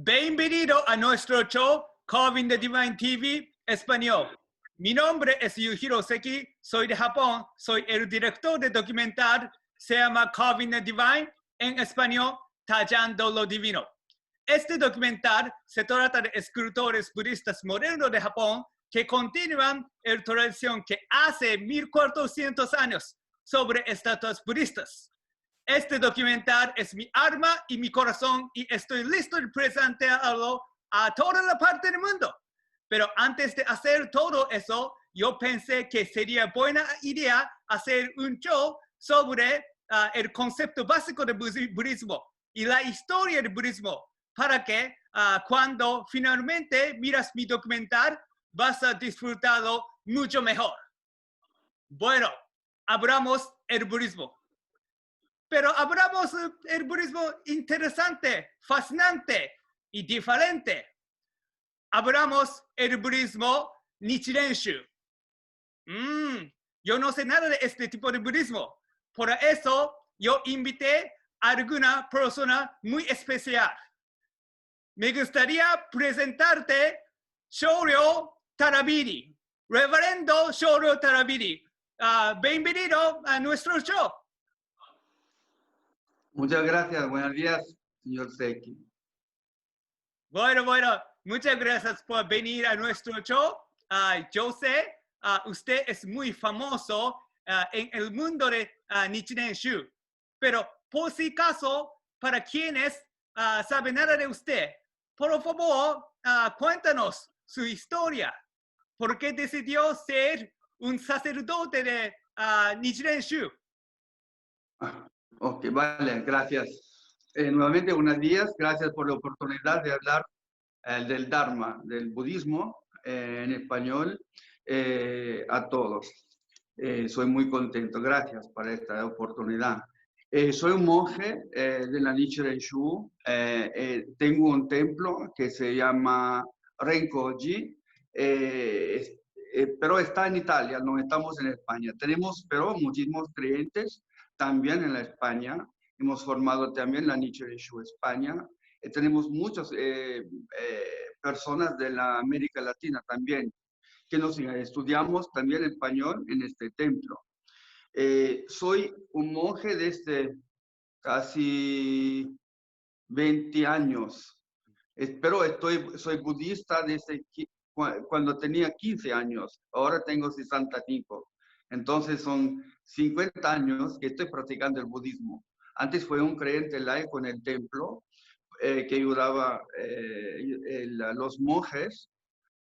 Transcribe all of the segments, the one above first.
Bienvenido a nuestro show Carving the Divine TV Español. Mi nombre es Yujiro Seki, soy de Japón, soy el director de documental, se llama Carving the Divine, en español, Tallando lo Divino. Este documental se trata de escritores budistas modernos de Japón que continúan la tradición que hace 1400 años sobre estatuas budistas. Este documental es mi alma y mi corazón y estoy listo de presentarlo a toda la parte del mundo. Pero antes de hacer todo eso, yo pensé que sería buena idea hacer un show sobre el concepto básico del budismo y la historia del budismo, para que cuando finalmente miras mi documental, vas a disfrutarlo mucho mejor. Bueno, abramos el budismo. Pero hablamos del budismo interesante, fascinante y diferente. Hablamos del budismo Nichiren Shu. Yo no sé nada de este tipo de budismo. Por eso yo invité a alguna persona muy especial. Me gustaría presentarte Shoryo Tarabiri, Reverendo Shoryo Tarabiri. Bienvenido a nuestro show. Muchas gracias. Buenos días, señor Seki. Bueno, muchas gracias por venir a nuestro show. Yo sé, usted es muy famoso en el mundo de Nichiren Shu. Pero por si acaso, para quienes saben nada de usted, por favor, cuéntanos su historia. ¿Por qué decidió ser un sacerdote de Nichiren Shu? Ok, vale, gracias. Nuevamente, buenos días. Gracias por la oportunidad de hablar del Dharma, del budismo en español a todos. Soy muy contento. Gracias por esta oportunidad. Soy un monje de la Nichiren Shu. Tengo un templo que se llama Renkoji, pero está en Italia, no estamos en España. Tenemos, pero, muchísimos creyentes también en la España. Hemos formado también la Nichiren Shu España. Tenemos muchas personas de la América Latina también, que nos estudiamos también español en este templo. Soy un monje desde casi 20 años, pero soy budista desde cuando tenía 15 años, ahora tengo 65. Entonces son 50 años que estoy practicando el budismo. Antes fue un creyente laico en el templo que ayudaba a los monjes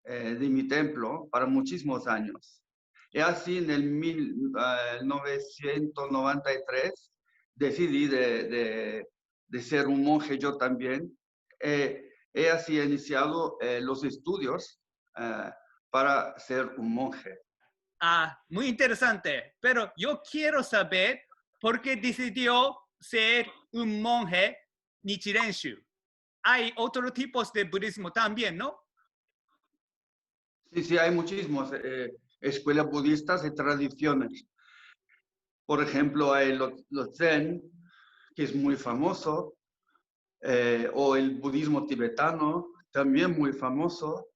de mi templo para muchísimos años. Y así en el 1993 decidí de ser un monje yo también. He así iniciado los estudios para ser un monje. Muy interesante, pero yo quiero saber por qué decidió ser un monje Nichiren Shu. Hay otros tipos de budismo también, ¿no? Sí, hay muchísimas escuelas budistas y tradiciones. Por ejemplo, hay los Zen, que es muy famoso, o el budismo tibetano, también muy famoso.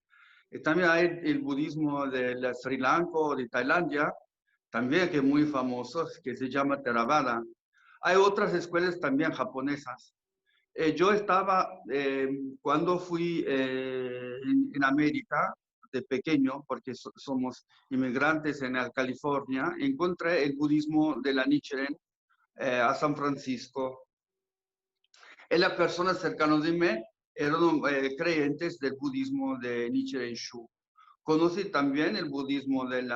Y también hay el budismo de Sri Lanka o de Tailandia, también que es muy famoso, que se llama Theravada. Hay otras escuelas también japonesas. Yo estaba, cuando fui en América, de pequeño, porque somos inmigrantes en California, encontré el budismo de la Nichiren a San Francisco. Y las personas cercanas de mí eran creyentes del budismo de Nichiren Shu. Conocí también el budismo del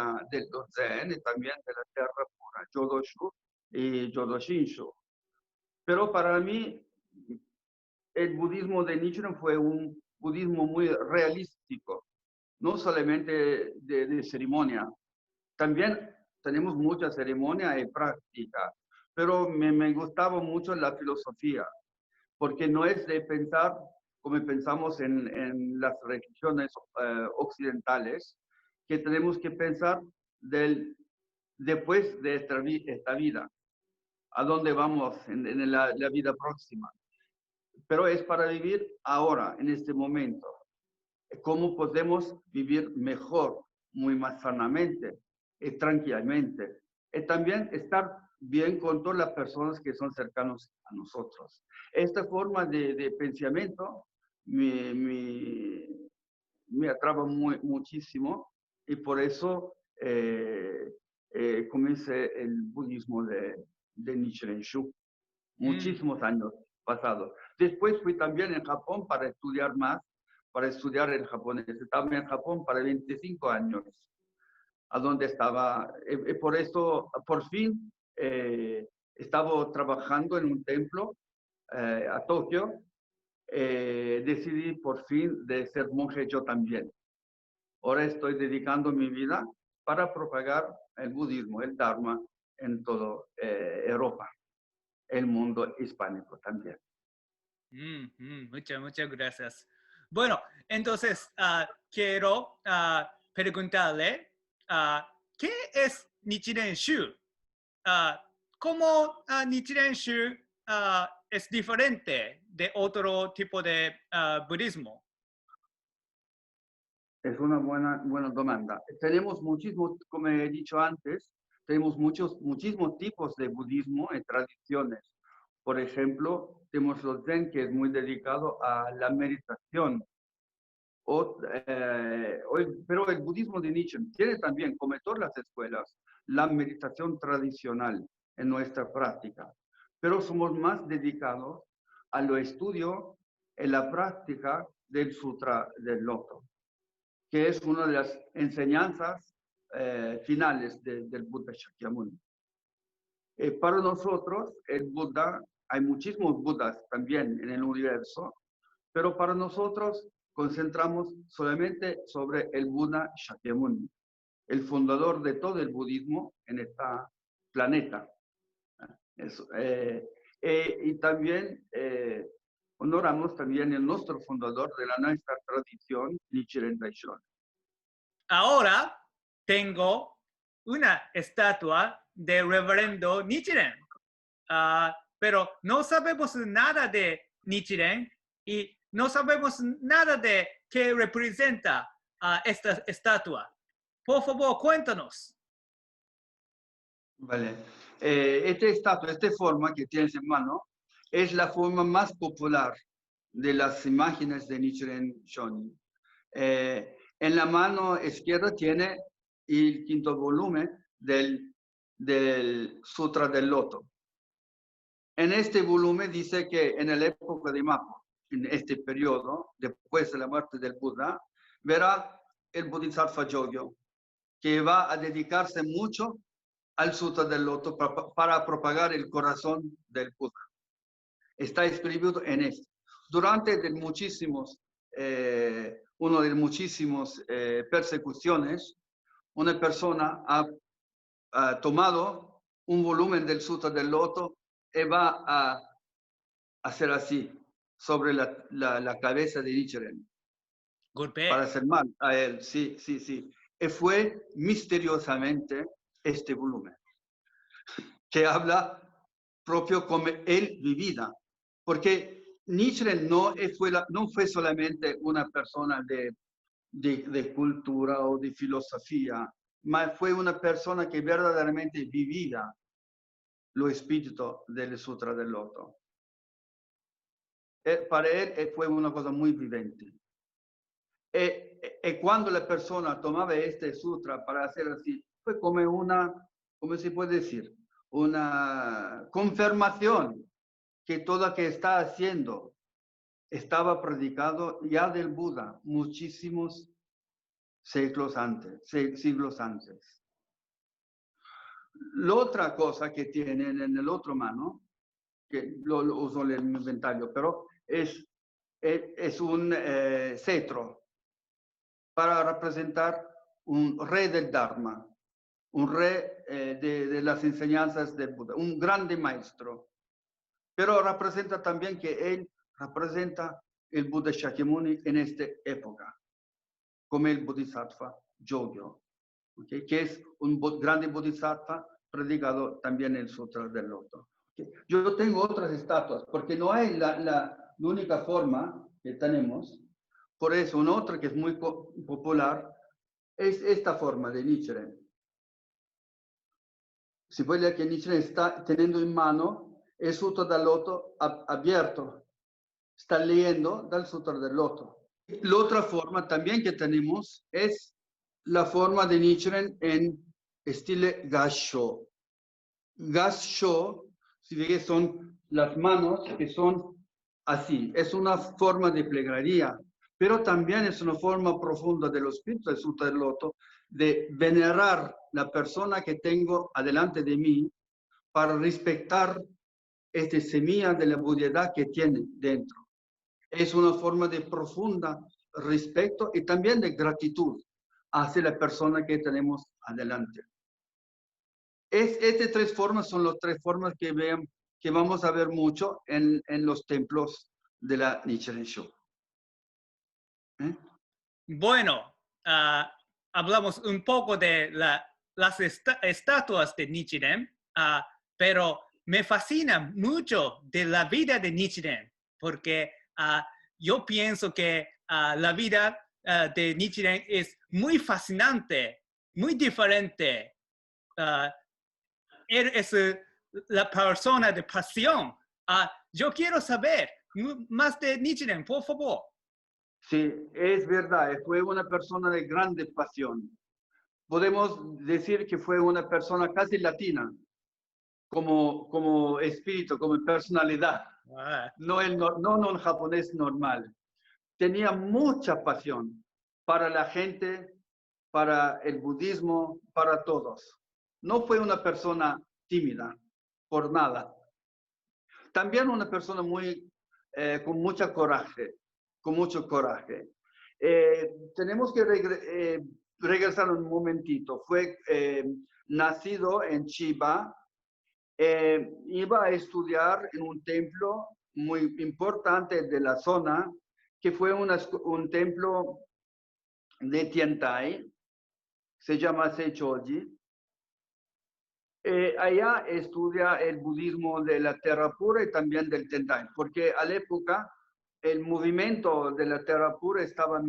Zen y también de la tierra pura, Jodo Shu y Jodo Shinshu. Pero para mí, el budismo de Nichiren fue un budismo muy realístico, no solamente de ceremonia. También tenemos mucha ceremonia y práctica, pero me gustaba mucho la filosofía, porque no es de pensar como pensamos en las religiones occidentales, que tenemos que pensar después de esta vida, a dónde vamos en la vida próxima. pero es para vivir ahora, en este momento. ¿Cómo podemos vivir mejor, muy más sanamente y tranquilamente? Y también estar bien con todas las personas que son cercanos a nosotros. Esta forma de pensamiento me atrapa muchísimo y por eso comencé el budismo de Nichiren Shu. Muchísimos años pasados. Después fui también en Japón para estudiar más, para estudiar el japonés. Estaba en Japón para 25 años, a donde estaba. Por eso, por fin, estaba trabajando en un templo a Tokio. Decidí por fin de ser monje yo también. Ahora estoy dedicando mi vida para propagar el budismo, el dharma en toda Europa, el mundo hispánico también. Muchas gracias. Bueno, entonces quiero preguntarle, ¿qué es Nichiren Shu? ¿Cómo Nichiren Shu es diferente de otro tipo de budismo? Es una buena demanda. Tenemos muchísimos, como he dicho antes, tenemos muchísimos tipos de budismo y tradiciones. Por ejemplo, tenemos los Zen, que es muy dedicado a la meditación. Pero el budismo de Nietzsche tiene también, como todas las escuelas, la meditación tradicional en nuestra práctica. Pero somos más dedicados a lo estudio en la práctica del Sutra del Loto, que es una de las enseñanzas finales del Buda Shakyamuni. Para nosotros, el Buda, hay muchísimos Budas también en el universo, pero para nosotros concentramos solamente sobre el Buda Shakyamuni, el fundador de todo el budismo en este planeta. Y también honoramos también el nuestro fundador de la nuestra tradición, Nichiren Daishonin. Ahora tengo una estatua de Reverendo Nichiren, pero no sabemos nada de Nichiren y no sabemos nada de qué representa esta estatua. Por favor, cuéntanos. Vale. Esta estatua, esta forma que tienes en mano, es la forma más popular de las imágenes de Nichiren Shonin. En la mano izquierda tiene el quinto volumen del Sutra del Loto. En este volumen dice que en la época de Mappo, en este periodo, después de la muerte del Buda, verá el Bodhisattva Jogyo, que va a dedicarse mucho al Sutra del Loto para propagar el corazón del Buda. Está escrito en esto. Durante uno de muchísimos persecuciones, una persona ha tomado un volumen del Sutra del Loto y va a hacer así sobre la cabeza de Nichiren. Golpe. Para hacer mal a él, sí. Y fue misteriosamente este volumen, que habla propio como él vivía. Porque Nichiren no fue solamente una persona de cultura o de filosofía, ma fue una persona que verdaderamente vivía lo espíritu del Sutra del Loto. Para él fue una cosa muy vivente. Y cuando la persona tomaba este sutra para hacer así, fue como ¿cómo se puede decir? Una confirmación que todo lo que está haciendo estaba predicado ya del Buda muchísimos siglos antes. La otra cosa que tienen en el otro mano, que lo uso en el inventario, pero es un cetro para representar un rey del Dharma, un rey de las enseñanzas del Buda, un grande maestro. Pero representa también que él representa el Buda Shakyamuni en esta época, como el Bodhisattva Jogyo, ¿okay? Que es un grande Bodhisattva predicado también en el Sutra del Loto. ¿Okay? Yo tengo otras estatuas, porque no hay la única forma que tenemos. Por eso, una otra que es muy popular es esta forma de Nichiren. Si puede ver que Nichiren está teniendo en mano el Sutra del Loto abierto. Está leyendo del Sutra del Loto. La otra forma también que tenemos es la forma de Nichiren en estilo Gassho. Gassho, si ve, son las manos que son así. Es una forma de plegaria, pero también es una forma profunda de los espíritus del Sutra del Loto de venerar la persona que tengo adelante de mí para respetar esta semilla de la budiedad que tiene dentro. Es una forma de profunda respeto y también de gratitud hacia la persona que tenemos adelante. Estas tres formas son las tres formas que vamos a ver mucho en los templos de la Nichiren Sho. Bueno, hablamos un poco de las estatuas de Nichiren, pero me fascina mucho de la vida de Nichiren, porque yo pienso que la vida de Nichiren es muy fascinante, muy diferente. Él es la persona de pasión. Yo quiero saber más de Nichiren, por favor. Sí, es verdad, fue una persona de grande pasión. Podemos decir que fue una persona casi latina, como espíritu, como personalidad, no un japonés normal. Tenía mucha pasión para la gente, para el budismo, para todos. No fue una persona tímida, por nada. También una persona con mucho coraje. Tenemos que regresar un momentito. Fue nacido en Chiba. Iba a estudiar en un templo muy importante de la zona, que fue un templo de Tiantai, se llama Seichoji. Allá estudia el budismo de la Tierra Pura y también del Tentai, porque a la época el movimiento de la Tierra Pura estaba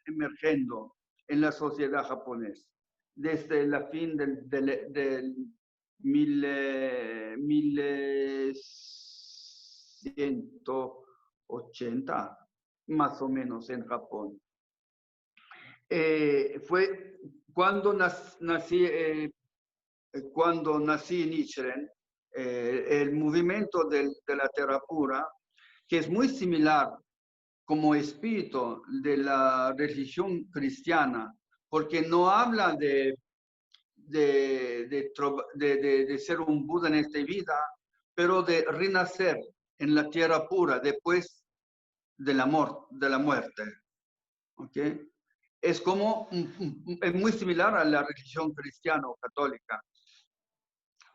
emergiendo en la sociedad japonesa. Desde la fin del 1180, más o menos, en Japón. Fue cuando nací Nichiren, el movimiento de la Tierra Pura, que es muy similar como espíritu de la religión cristiana, porque no habla de ser un Buda en esta vida, pero de renacer en la Tierra Pura después de la muerte. ¿Okay? Es muy similar a la religión cristiana o católica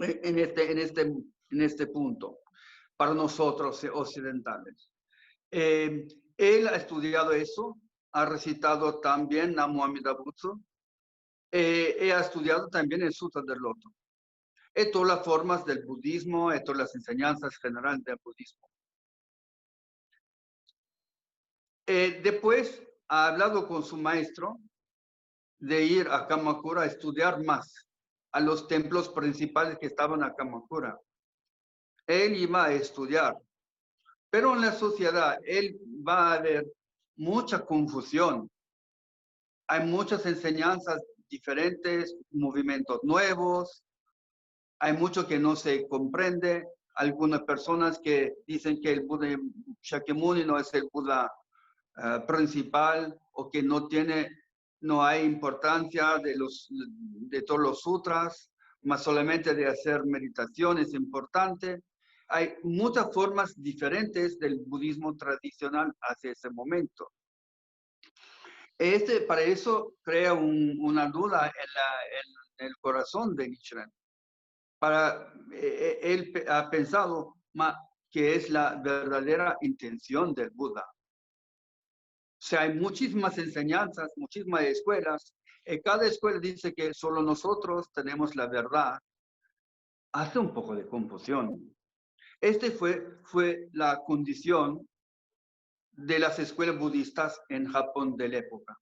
en este punto, para nosotros occidentales. Él ha estudiado eso, ha recitado también Namo Amida Butsu, ha estudiado también el Sutra del Loto. Y todas las formas del budismo, y todas las enseñanzas generales del budismo. Después ha hablado con su maestro de ir a Kamakura a estudiar más a los templos principales que estaban a Kamakura. Él iba a estudiar, pero en la sociedad él va a ver mucha confusión. Hay muchas enseñanzas diferentes, movimientos nuevos, hay mucho que no se comprende. Algunas personas que dicen que el Buda Shakyamuni no es el Buda principal, o que no hay importancia de todos los sutras, más solamente de hacer meditación es importante. Hay muchas formas diferentes del budismo tradicional hacia ese momento. Para eso crea una duda en el corazón de Nichiren. Él ha pensado que es la verdadera intención del Buda. O sea, hay muchísimas enseñanzas, muchísimas escuelas. Cada escuela dice que solo nosotros tenemos la verdad. Hace un poco de confusión. Fue la condición de las escuelas budistas en Japón de la época.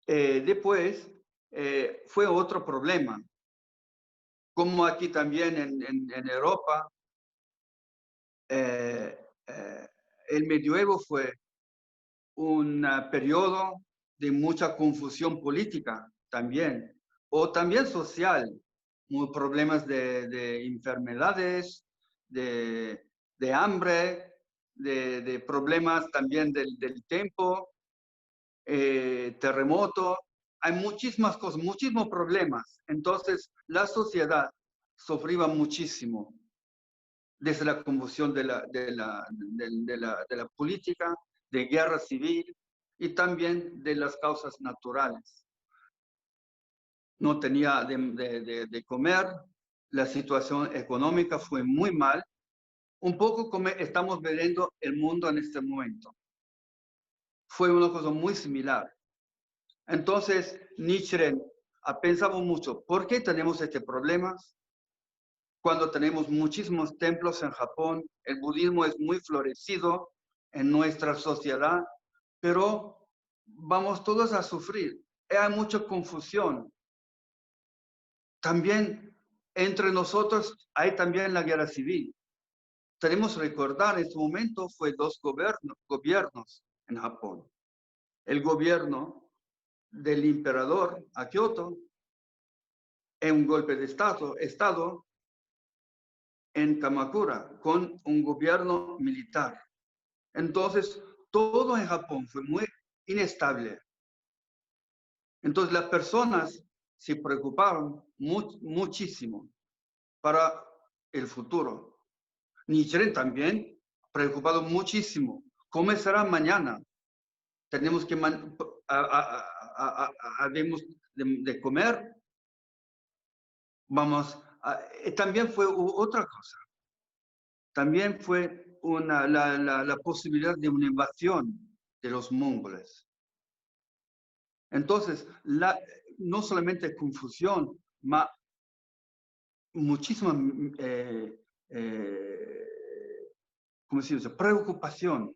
Después fue otro problema, como aquí también en Europa, el medioevo fue un periodo de mucha confusión política también, o también social, problemas de enfermedades, de hambre, de problemas también del tiempo, terremoto. Hay muchísimas cosas, muchísimos problemas. Entonces, la sociedad sufría muchísimo desde la convulsión de la política, de guerra civil y también de las causas naturales. No tenía de comer, la situación económica fue muy mal, un poco como estamos viendo el mundo en este momento. Fue una cosa muy similar. Entonces, Nichiren ha pensado mucho, ¿por qué tenemos este problema? Cuando tenemos muchísimos templos en Japón, el budismo es muy florecido en nuestra sociedad, pero vamos todos a sufrir. Hay mucha confusión. También entre nosotros hay también la guerra civil. Tenemos que recordar, en este momento fue dos gobiernos en Japón. El gobierno del emperador a Kioto, en un golpe de estado en Kamakura, con un gobierno militar. Entonces, todo en Japón fue muy inestable. Entonces, las personas se preocupaban muchísimo para el futuro. Nichiren también preocupado muchísimo. ¿Cómo será mañana? Tenemos que habemos de comer. Vamos. También fue otra cosa. También fue la posibilidad de una invasión de los mongoles. Entonces, no solamente confusión, mas muchísima ¿cómo se dice? Preocupación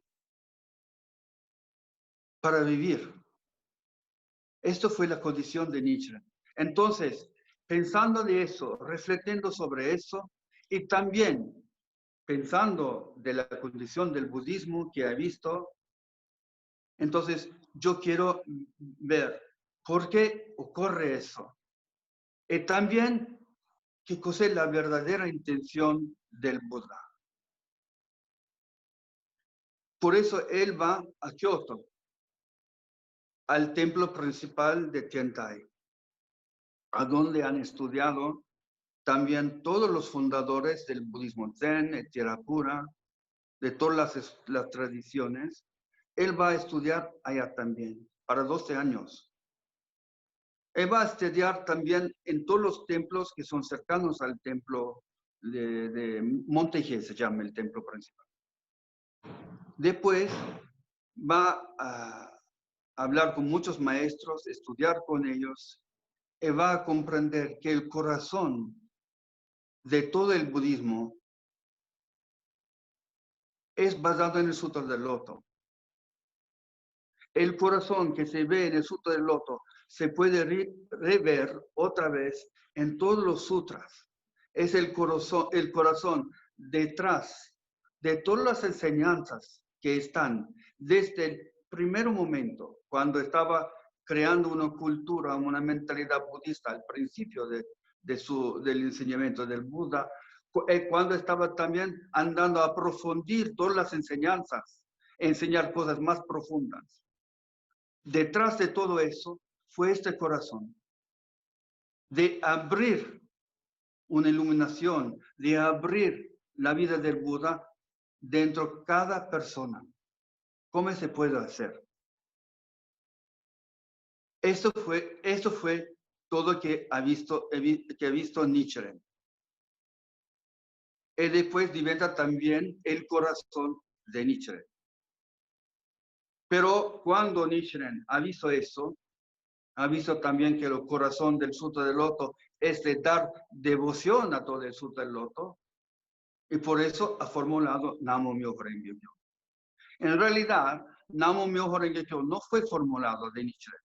para vivir. Esto fue la condición de Nichiren. Entonces, pensando de eso, reflexionando sobre eso, y también pensando de la condición del budismo que he visto, entonces yo quiero ver por qué ocurre eso. Y también qué cosa es la verdadera intención del Buda. Por eso él va a Kioto, al templo principal de Tiantai, a donde han estudiado también todos los fundadores del budismo Zen, el Theravada, de todas las tradiciones. Él va a estudiar allá también, para 12 años. Él va a estudiar también en todos los templos que son cercanos al templo de Monte-Ge, se llama el templo principal. Después va a hablar con muchos maestros, estudiar con ellos, y va a comprender que el corazón de todo el budismo es basado en el Sutra del Loto. El corazón que se ve en el Sutra del Loto se puede rever otra vez en todos los sutras. Es el corazón detrás de todas las enseñanzas que están desde el primer momento, cuando estaba creando una cultura, una mentalidad budista al principio del enseñamiento del Buda, cuando estaba también andando a aprofundir todas las enseñanzas, enseñar cosas más profundas. Detrás de todo eso fue este corazón de abrir una iluminación, de abrir la vida del Buda dentro de cada persona. ¿Cómo se puede hacer? Esto fue todo que ha visto Nichiren. Y después diventa también el corazón de Nichiren. Pero cuando Nichiren ha visto eso, ha visto también que el corazón del Sutra del Loto es de dar devoción a todo el Sutra del Loto, y por eso ha formulado Namo Myoho Renge Kyo. En realidad, Namo Myoho Renge Kyo no fue formulado de Nichiren.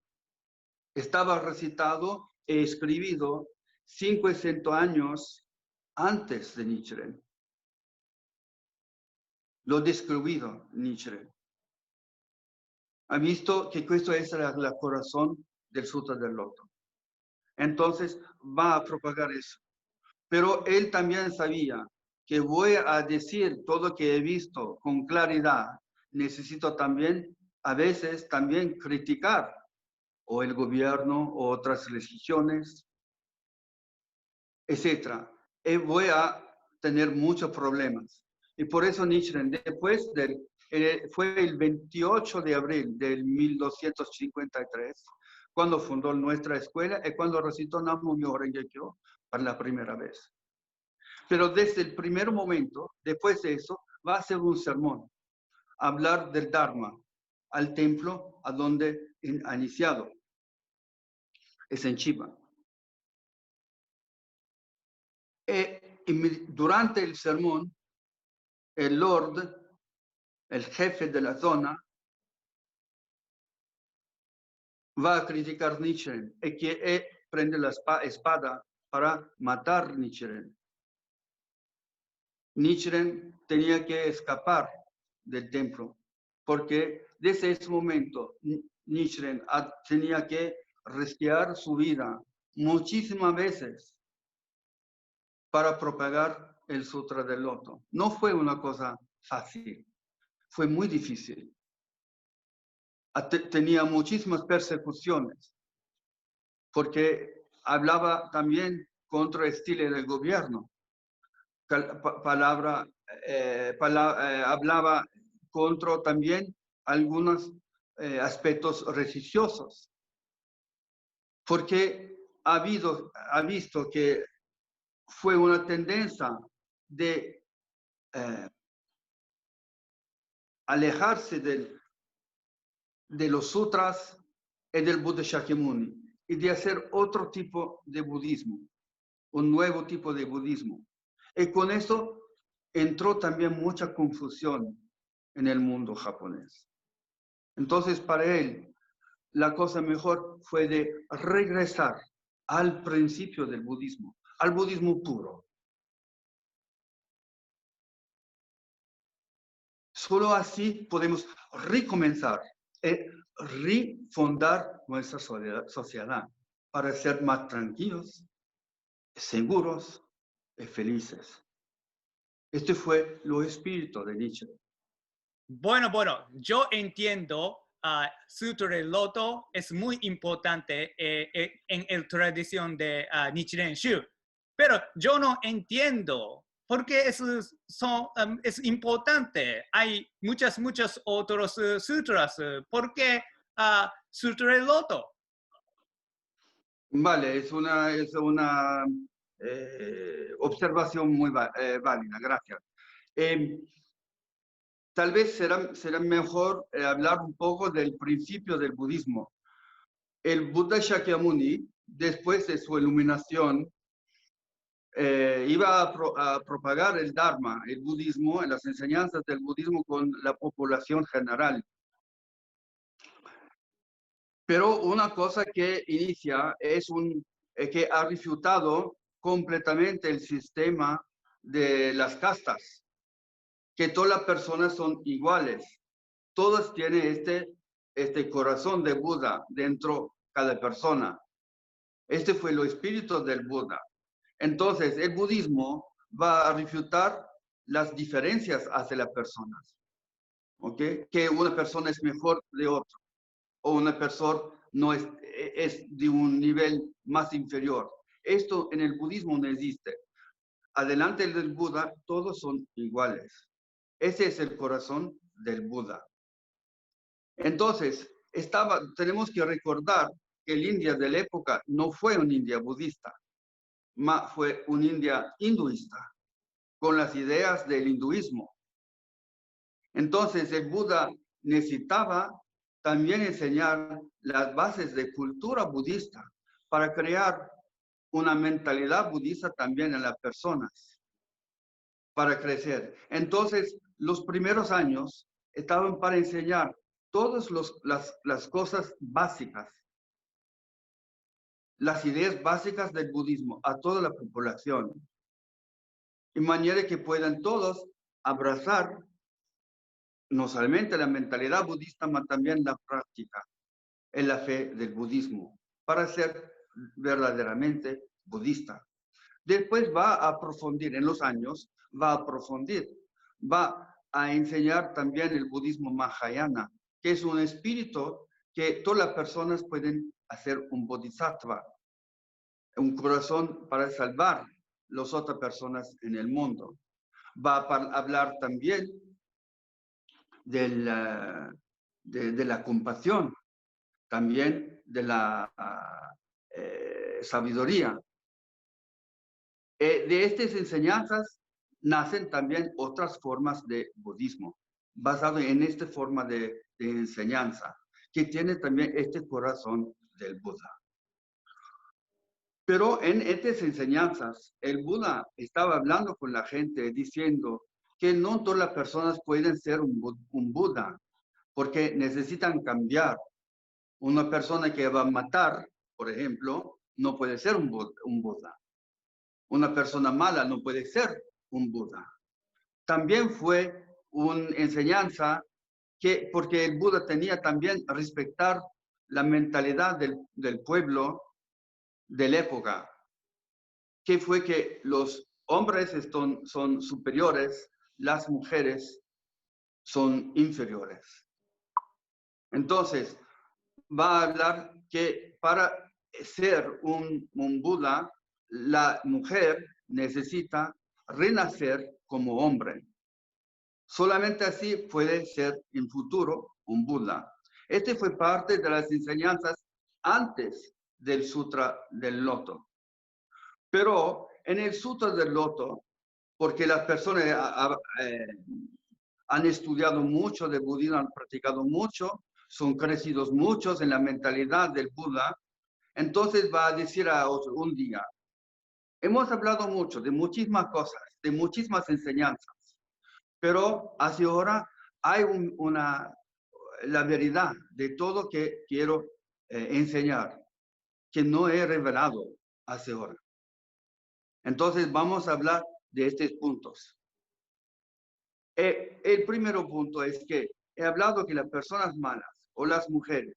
Estaba recitado e escribido 500 años antes de Nichiren. Lo describido Nichiren. Ha visto que esto es el corazón del Sutra del Loto. Entonces va a propagar eso. Pero él también sabía que voy a decir todo lo que he visto con claridad. Necesito también, a veces, también criticar o el gobierno o otras religiones, etc. Y voy a tener muchos problemas. Y por eso Nichiren, después fue el 28 de abril del 1253, cuando fundó nuestra escuela y cuando recitó Namo Myoho Renge Kyo para la primera vez. Pero desde el primer momento, después de eso, va a hacer un sermón, hablar del Dharma al templo a donde ha iniciado. Es en Chiba. Durante el sermón, el Lord, el jefe de la zona, va a criticar Nichiren y que prende la espada para matar Nichiren. Nichiren tenía que escapar del templo porque desde ese momento Nichiren tenía que risquear su vida muchísimas veces para propagar el Sutra del Loto. No fue una cosa fácil, fue muy difícil. Tenía muchísimas persecuciones porque hablaba también contra el estilo del gobierno. Hablaba contra también algunos aspectos religiosos, porque ha visto que fue una tendencia de alejarse de los sutras y del Buda Shakyamuni y de hacer otro tipo de budismo, un nuevo tipo de budismo. Y con eso entró también mucha confusión en el mundo japonés. Entonces, para él, la cosa mejor fue de regresar al principio del budismo, al budismo puro. Solo así podemos recomenzar y refundar nuestra sociedad para ser más tranquilos, seguros y felices. Este fue lo espíritu de Nietzsche. Bueno, yo entiendo, Sutra del Loto es muy importante en la tradición de Nichiren Shu, pero yo no entiendo por qué es importante. Hay muchos otros sutras. ¿Por qué Sutra del Loto? Vale, es una observación muy válida, gracias. Tal vez será mejor hablar un poco del principio del budismo. El Buda Shakyamuni, después de su iluminación, iba a propagar el Dharma, el budismo, las enseñanzas del budismo con la población general. Pero una cosa que inicia es que ha refutado completamente el sistema de las castas, que todas las personas son iguales. Todas tienen este corazón de Buda dentro de cada persona. Este fue el espíritu del Buda. Entonces, el budismo va a refutar las diferencias hacia las personas. ¿Ok? Que una persona es mejor de otra, o una persona no es de un nivel más inferior. Esto en el budismo no existe. Adelante del Buda, todos son iguales. Ese es el corazón del Buda. Entonces, tenemos que recordar que el India de la época no fue una India budista, fue una India hinduista, con las ideas del hinduismo. Entonces, el Buda necesitaba también enseñar las bases de cultura budista para crear una mentalidad budista también en las personas, para crecer. Entonces, los primeros años estaban para enseñar todas las cosas básicas, las ideas básicas del budismo a toda la población, de manera que puedan todos abrazar no solamente la mentalidad budista, pero también la práctica en la fe del budismo, para ser verdaderamente budista. Después va a aprofundir, en los años, va a aprofundir, va a enseñar también el budismo Mahayana, que es un espíritu que todas las personas pueden hacer un bodhisattva, un corazón para salvar las otras personas en el mundo. Va a hablar también de la compasión, también de la sabiduría. De estas enseñanzas nacen también otras formas de budismo, basado en esta forma de enseñanza, que tiene también este corazón del Buda. Pero en estas enseñanzas, el Buda estaba hablando con la gente diciendo que no todas las personas pueden ser un Buda, porque necesitan cambiar. Una persona que va a matar, por ejemplo, no puede ser un Buda. Una persona mala no puede ser un Buda. También fue una enseñanza que, porque el Buda tenía también respetar la mentalidad del pueblo de la época, que fue que los hombres son superiores, las mujeres son inferiores. Entonces, va a hablar que para ser un Buda, la mujer necesita renacer como hombre. Solamente así puede ser en futuro un Buda. Este fue parte de las enseñanzas antes del Sutra del Loto. Pero en el Sutra del Loto, porque las personas han estudiado mucho de budismo, han practicado mucho, son crecidos muchos en la mentalidad del Buda, entonces va a decir a otro un día, hemos hablado mucho de muchísimas cosas, de muchísimas enseñanzas, pero hacia ahora hay la verdad de todo que quiero enseñar, que no he revelado hacia ahora. Entonces vamos a hablar de estos puntos. El primer punto es que he hablado que las personas malas o las mujeres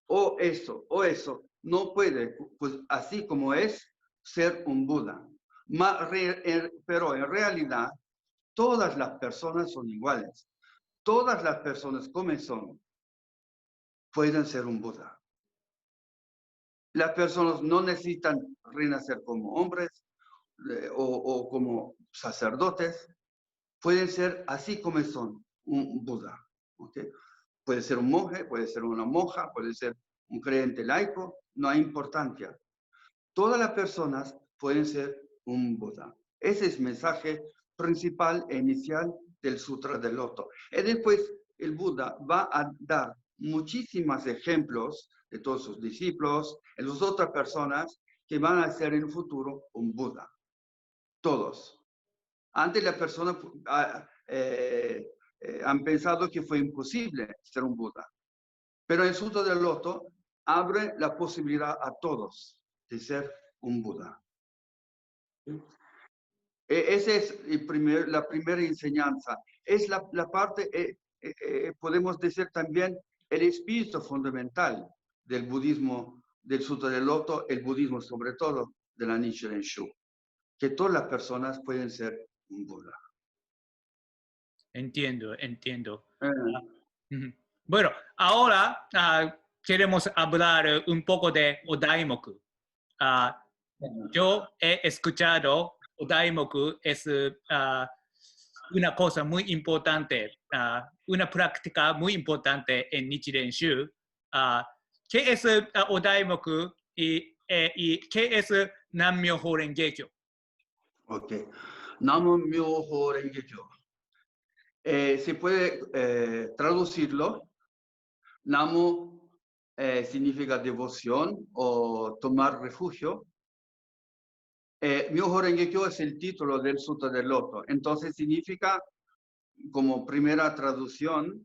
o eso no puede, pues así como es, ser un Buda. Pero en realidad todas las personas son iguales. Todas las personas como son pueden ser un Buda. Las personas no necesitan renacer como hombres o como sacerdotes. Pueden ser así como son, un Buda. ¿Okay? Puede ser un monje, puede ser una monja, puede ser un creyente laico, no hay importancia. Todas las personas pueden ser un Buda. Ese es el mensaje principal e inicial del Sutra del Loto. Y después el Buda va a dar muchísimos ejemplos de todos sus discípulos, de las otras personas que van a ser en el futuro un Buda. Todos. Antes las personas han pensado que fue imposible ser un Buda. Pero el Sutra del Loto abre la posibilidad a todos de ser un Buda. Esa es la primera enseñanza. Es la parte, podemos decir también, el espíritu fundamental del budismo, del Sutra del Loto, el budismo sobre todo de la Nichiren Shu, que todas las personas pueden ser un Buda. Entiendo. Bueno, ahora queremos hablar un poco de Odaimoku. Yo he escuchado Odaimoku es una cosa muy importante, una práctica muy importante en Nichiren Shu. ¿Qué es Odaimoku y qué es Nam-myoho Renge-kyo? Ok. Nam-myoho Renge-kyo. Se puede traducirlo. Namu significa devoción o tomar refugio. Myoho Renge-kyo es el título del Sutra del Loto. Entonces significa, como primera traducción,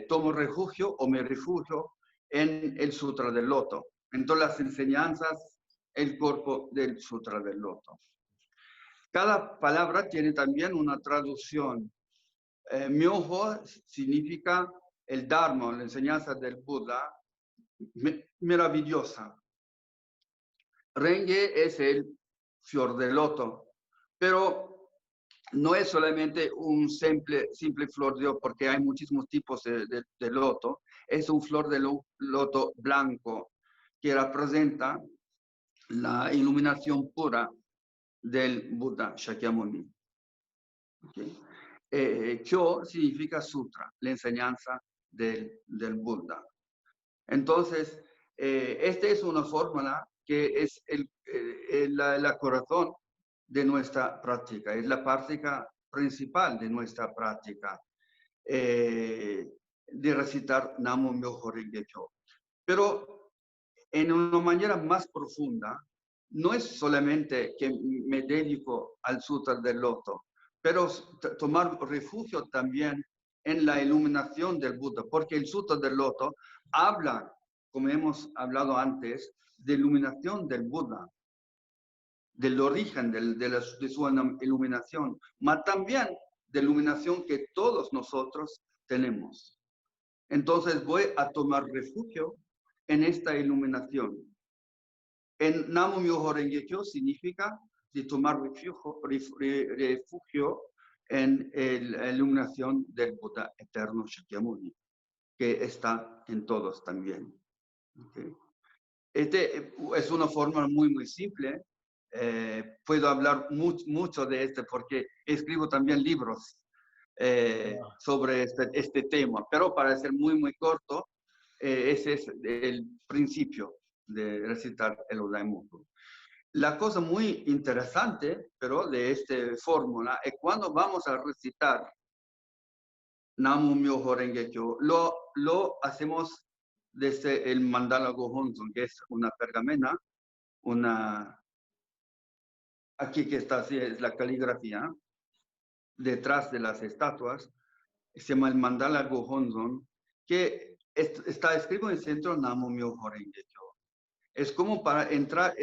tomo refugio o me refugio en el Sutra del Loto, en todas las enseñanzas, el cuerpo del Sutra del Loto. Cada palabra tiene también una traducción. Myoho significa el Dharma, la enseñanza del Buda, maravillosa. Renge es el fior del loto, pero no es solamente un simple flor de loto, porque hay muchísimos tipos de loto. Es un flor de loto blanco que representa la iluminación pura del Buda Shakyamuni. ¿Okay? Kyo significa sutra, la enseñanza del Buda. Entonces, esta es una fórmula que es el corazón de nuestra práctica, es la práctica principal de nuestra práctica de recitar Namo Myoho Renge Kyo. Pero en una manera más profunda, no es solamente que me dedico al Sutra del Loto, pero tomar refugio también en la iluminación del Buda, porque el Sutra del Loto habla, como hemos hablado antes, de iluminación del Buda, del origen de su iluminación, pero también de iluminación que todos nosotros tenemos. Entonces voy a tomar refugio en esta iluminación. En Namo Myoho Renge Kyo significa de tomar refugio en la iluminación del Buda eterno Shakyamuni, que está en todos también. ¿Okay? Este es una forma muy simple. Puedo hablar mucho de este porque escribo también libros sobre este tema, pero para ser muy corto, ese es el principio de recitar el Odaimoku. La cosa muy interesante, pero de esta fórmula, es cuando vamos a recitar Namo Myoho Renge Kyo, lo hacemos desde el Mandala Gohonzon, que es una pergamena, aquí que está así, es la caligrafía, detrás de las estatuas, se llama el Mandala Gohonzon, que está escrito en el centro Namo Myoho Renge Kyo. Es como para entrar,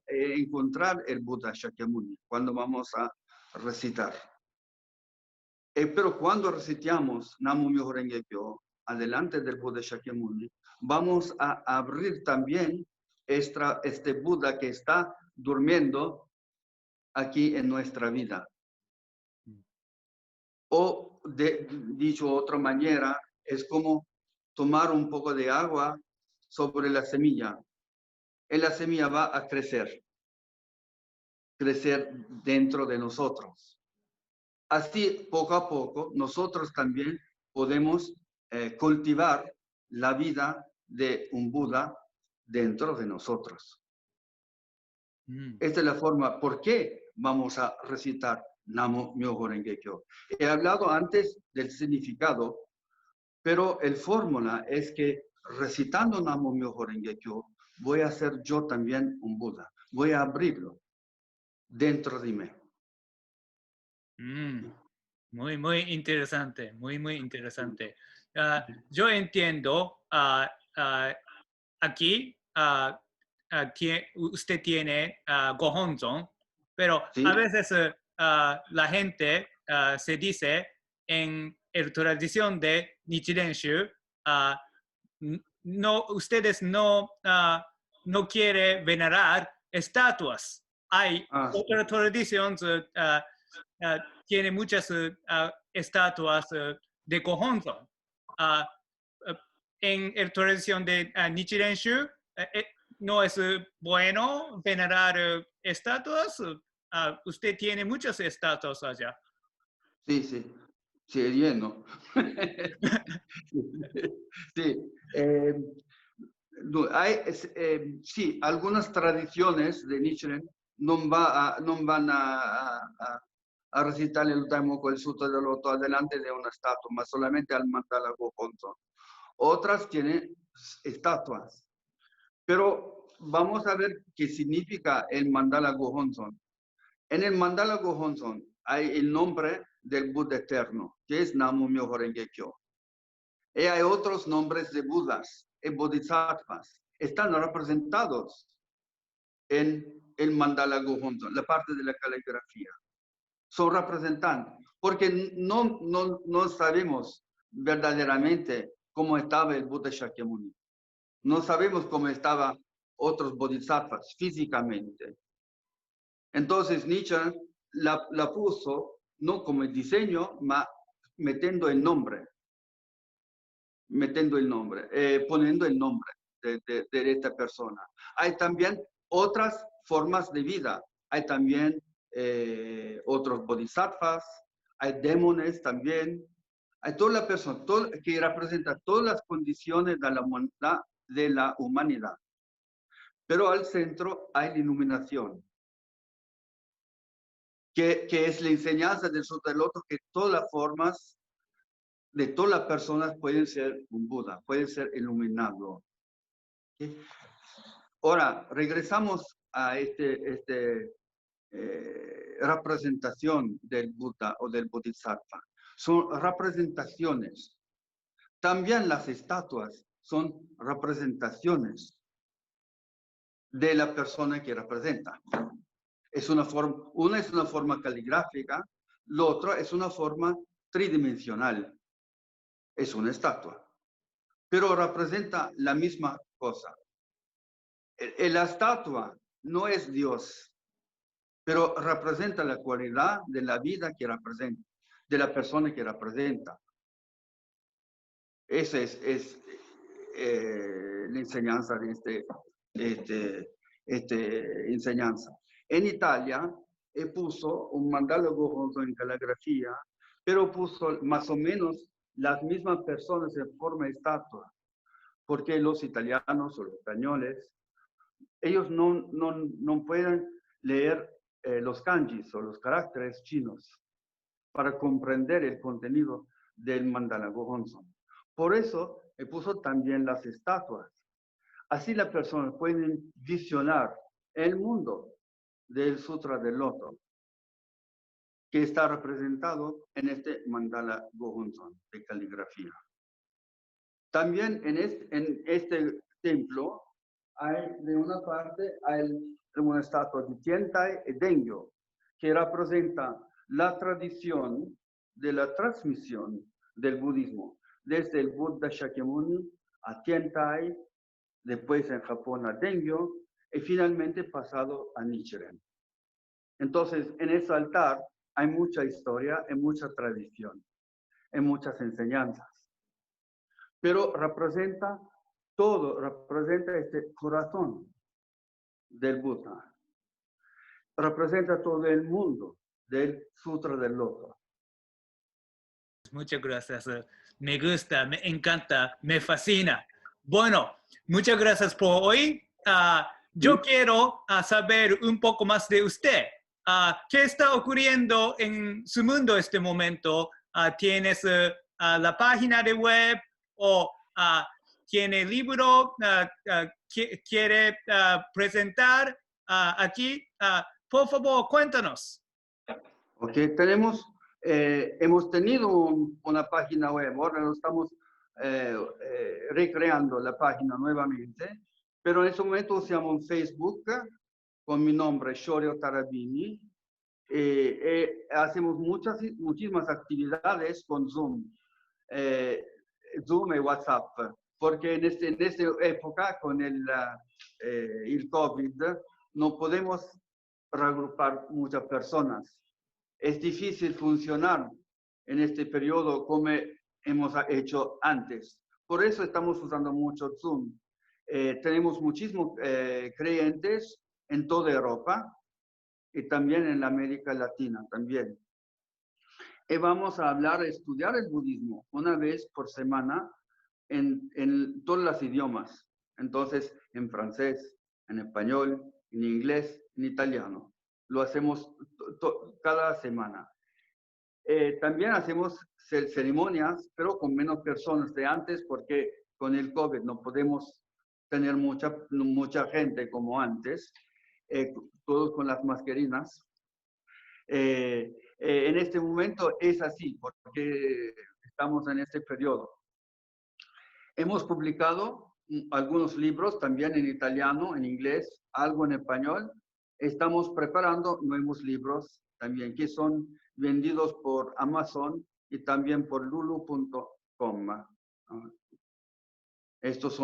encontrar el Buda Shakyamuni cuando vamos a recitar. Pero cuando recitamos Namo Myoho Renge Kyo, adelante del Buda Shakyamuni, vamos a abrir también este Buda que está durmiendo aquí en nuestra vida. O dicho de otra manera, es como tomar un poco de agua sobre la semilla. Y la semilla va a crecer dentro de nosotros. Así, poco a poco, nosotros también podemos cultivar la vida de un Buda dentro de nosotros. Esta es la forma, ¿por qué vamos a recitar Namo Myoho Renge Kyo? He hablado antes del significado, pero el fórmula es que recitando Namo Myoho Renge Kyo, voy a ser yo también un Buda. Voy a abrirlo dentro de mí. Muy interesante, muy interesante. Yo entiendo, aquí usted tiene Gohonzon, pero ¿Sí? a veces la gente se dice en la tradición de Nichiren Shu, no, ustedes no quieren venerar estatuas. Hay otra tradición tiene muchas estatuas de Gohonzon. En la tradición de Nichiren Shu, no es bueno venerar estatuas. Usted tiene muchas estatuas allá. Sí, lleno. Sí. Sí, algunas tradiciones de Nichiren no van a recitar el Daimoku, el Sutra del Loto, adelante de una estatua, más solamente al Mandala Gohonzon. Otras tienen estatuas. Pero vamos a ver qué significa el Mandala Gohonzon. En el Mandala Gohonzon hay el nombre del Buda eterno, que es Namo Myoho Renge Kyo. Y hay otros nombres de Budas, bodhisattvas. Están representados en el mandala Gohonzon, la parte de la caligrafía. Son representantes, porque no sabemos verdaderamente cómo estaba el Buda Shakyamuni. No sabemos cómo estaban otros bodhisattvas físicamente. Entonces Nietzsche la puso no como el diseño, mas metiendo el nombre, poniendo el nombre de esta persona. Hay también otras formas de vida. Hay también otros bodhisattvas, hay demones también. Hay toda la persona que representa todas las condiciones de la humanidad. Pero al centro hay la iluminación, que es la enseñanza del Sutra del Loto, que todas las formas de todas las personas pueden ser un Buda, pueden ser iluminados. ¿Sí? Ahora, regresamos a representación del Buda o del Bodhisattva. Son representaciones. También las estatuas son representaciones de la persona que representa. Una es una forma caligráfica, la otra es una forma tridimensional. Es una estatua, pero representa la misma cosa. La estatua no es Dios, pero representa la cualidad de la vida que representa, de la persona que representa. Esa es la enseñanza de enseñanza. En Italia puso un mandala Gohonzon en caligrafía, pero puso más o menos las mismas personas en forma de estatua, porque los italianos o los españoles, ellos no pueden leer los kanjis o los caracteres chinos para comprender el contenido del mandala Gohonzon. Por eso puso también las estatuas. Así las personas pueden visionar el mundo del Sutra del Loto, que está representado en este mandala Gohonzon de caligrafía. También en este templo hay de una parte hay una estatua de Tiantai y Dengyo, que representa la tradición de la transmisión del budismo, desde el Buda Shakyamuni a Tiantai, después en Japón a Dengyo y finalmente pasado a Nichiren. Entonces, en ese altar hay mucha historia y mucha tradición, y muchas enseñanzas. Pero representa todo, representa este corazón del Buda. Representa todo el mundo del Sutra del Loto. Muchas gracias. Me gusta, me encanta, me fascina. Bueno, muchas gracias por hoy. Yo quiero saber un poco más de usted. ¿Qué está ocurriendo en su mundo en este momento? ¿Tienes la página de web o tiene libro? ¿Quiere presentar aquí? Por favor, cuéntanos. Ok, hemos tenido una página web, ahora lo estamos recreando la página nuevamente, pero en este momento usamos en Facebook con mi nombre, Shorio Tarabini, hacemos muchísimas actividades con Zoom, Zoom y WhatsApp, porque en esta época con el COVID no podemos reagrupar muchas personas. Es difícil funcionar en este periodo como hemos hecho antes. Por eso estamos usando mucho Zoom. Tenemos muchísimos creyentes en toda Europa y también en la América Latina también. Y vamos a estudiar el budismo una vez por semana en todos los idiomas. Entonces, en francés, en español, en inglés, en italiano. Lo hacemos cada semana. También hacemos ceremonias, pero con menos personas de antes, porque con el COVID no podemos tener mucha gente como antes, todos con las mascarillas. En este momento es así, porque estamos en este periodo. Hemos publicado algunos libros también en italiano, en inglés, algo en español. Estamos preparando nuevos libros también que son vendidos por Amazon y también por lulu.com. Estos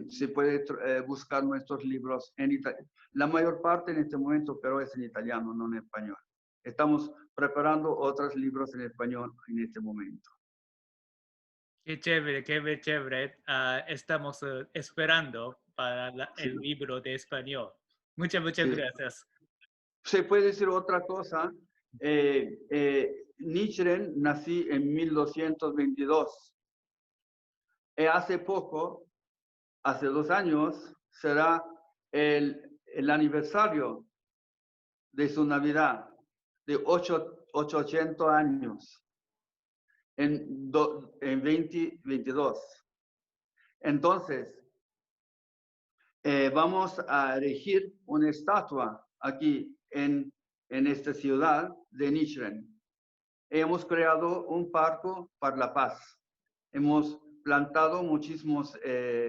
se puede buscar nuestros libros en italiano. La mayor parte en este momento, pero es en italiano, no en español. Estamos preparando otros libros en español en este momento. Qué chévere, qué chévere. Estamos esperando para el libro de español. Muchas gracias. Se puede decir otra cosa. Nichiren nací en 1222. Hace poco, hace 2 años, será el aniversario de su Navidad, de 800 años, en 2022. Entonces, vamos a erigir una estatua aquí en esta ciudad de Nichiren. Hemos creado un parque para la paz. Hemos plantado muchísimas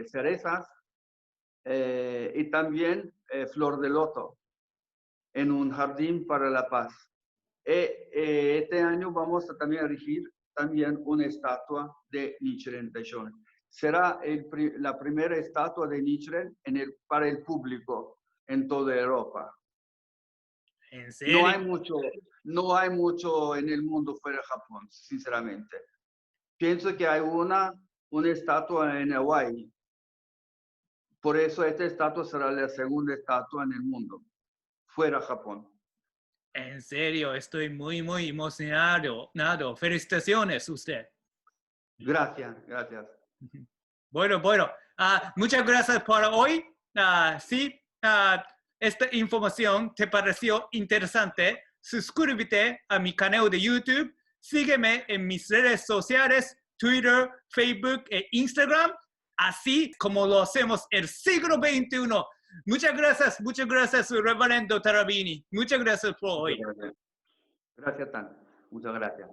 cerezas y también flor de loto en un jardín para la paz. Este año vamos a también erigir también una estatua de Nichiren Daishonin. Será la primera estatua de Nichiren para el público en toda Europa. ¿En serio? No hay mucho en el mundo fuera de Japón, sinceramente. Pienso que hay una estatua en Hawái. Por eso esta estatua será la segunda estatua en el mundo, fuera de Japón. En serio, estoy muy emocionado. Felicitaciones usted. Gracias. Bueno. Muchas gracias por hoy. Si esta información te pareció interesante, suscríbete a mi canal de YouTube. Sígueme en mis redes sociales, Twitter, Facebook e Instagram, así como lo hacemos el siglo XXI. Muchas gracias, Reverendo Tarabini. Muchas gracias por hoy. Gracias, Tan. Muchas gracias.